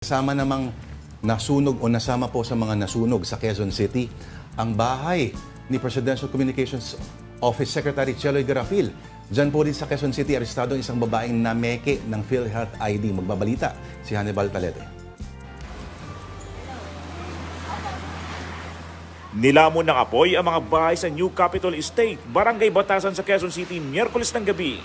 Kasama namang nasunog o nasama po sa mga nasunog sa Quezon City ang bahay ni Presidential Communications Office Secretary Cheloy Garafil. Diyan po rin sa Quezon City, arestado ang isang babaeng nameke ng PhilHealth ID. Magbabalita si Hannibal Talete. Nilamon ng apoy ang mga bahay sa New Capitol Estate, Barangay Batasan sa Quezon City, Miyerkules ng gabi.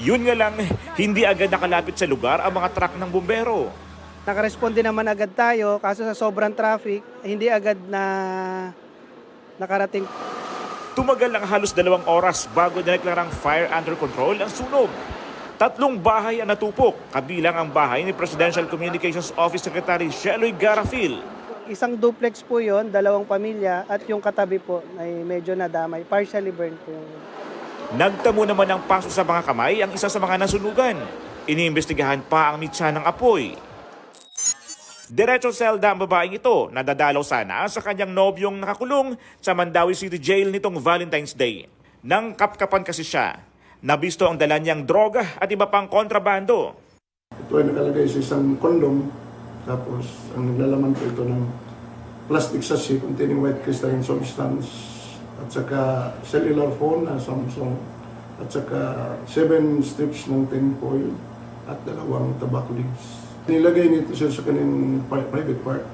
Yun nga lang, hindi agad nakalapit sa lugar ang mga truck ng bumbero. Nakaresponde naman agad tayo, kaso sa sobrang traffic, hindi agad na nakarating. Tumagal ng halos 2 oras bago dineklarang fire under control ang sunog. 3 bahay ang natupok, kabilang ang bahay ni Presidential Communications Office Secretary Cheloy Garafil. Isang duplex po yon, 2 pamilya, at yung katabi po ay medyo nadamay, partially burned po. Nagtamo naman ng paso sa mga kamay ang isa sa mga nasunugan. Iniimbestigahan pa ang mitsa ng apoy. Diretso selda ang babaeng ito na dadalaw sana sa kanyang nobyong nakakulong sa Mandawi City Jail nitong Valentine's Day. Nang kapkapan kasi siya, nabisto ang dala niyang droga at iba pang kontrabando. Ito ay nakalagay sa isang kondom, tapos ang naglalaman po ito ng plastic sachet containing white crystalline substance, at saka cellular phone na Samsung, at saka 7 strips ng tin foil at 2 tobacco leaves. Nilagay nito siya sa kanyang private part.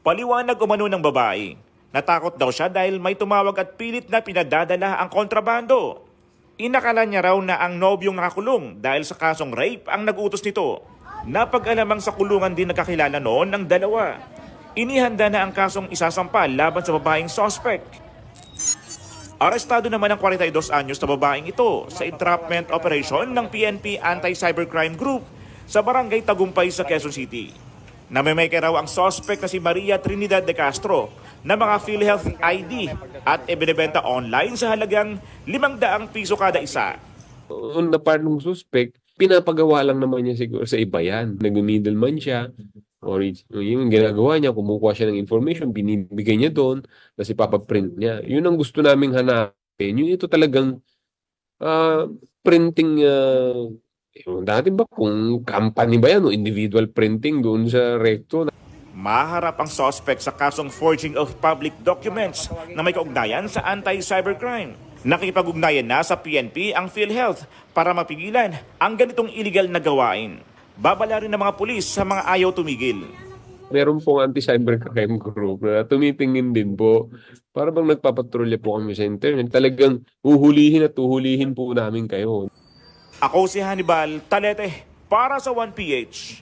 Paliwanag umano ng babae. Natakot daw siya dahil may tumawag at pilit na pinadadala ang kontrabando. Inakala niya raw na ang nobyong nakakulong dahil sa kasong rape ang nag-utos nito. Napag-alamang sa kulungan din nagkakilala noon ng dalawa. Inihanda na ang kasong isasampa laban sa babaeng suspect. Arestado naman ang 42 anyos na babaeng ito sa entrapment operation ng PNP Anti-Cybercrime Group sa Barangay Tagumpay sa Quezon City. Namimeke raw ang suspect na si Maria Trinidad de Castro na mga PhilHealth ID at ibinebenta online sa halagang 500 piso kada isa. On the part ng suspect, pinapagawa lang naman niya siguro sa iba yan. Nag-middleman siya, or yung ginagawa niya, kumukuha siya ng information, binibigay niya doon, tapos ipapaprint niya. Yun ang gusto naming hanapin. Yun ito talagang printing. Dati ba kung company ba yan o individual printing doon sa recto? Maharap ang suspect sa kasong forging of public documents na may kaugnayan sa anti-cybercrime. Nakipag-ugnayan na sa PNP ang PhilHealth para mapigilan ang ganitong illegal na gawain. Babala rin ng mga pulis sa mga ayaw tumigil. Meron pong anti-cybercrime group na tumitingin din po. Para bang nagpapatrolya po kami sa internet. Talagang uhulihin po namin kayo. Ako si Hannibal Talete para sa 1PH.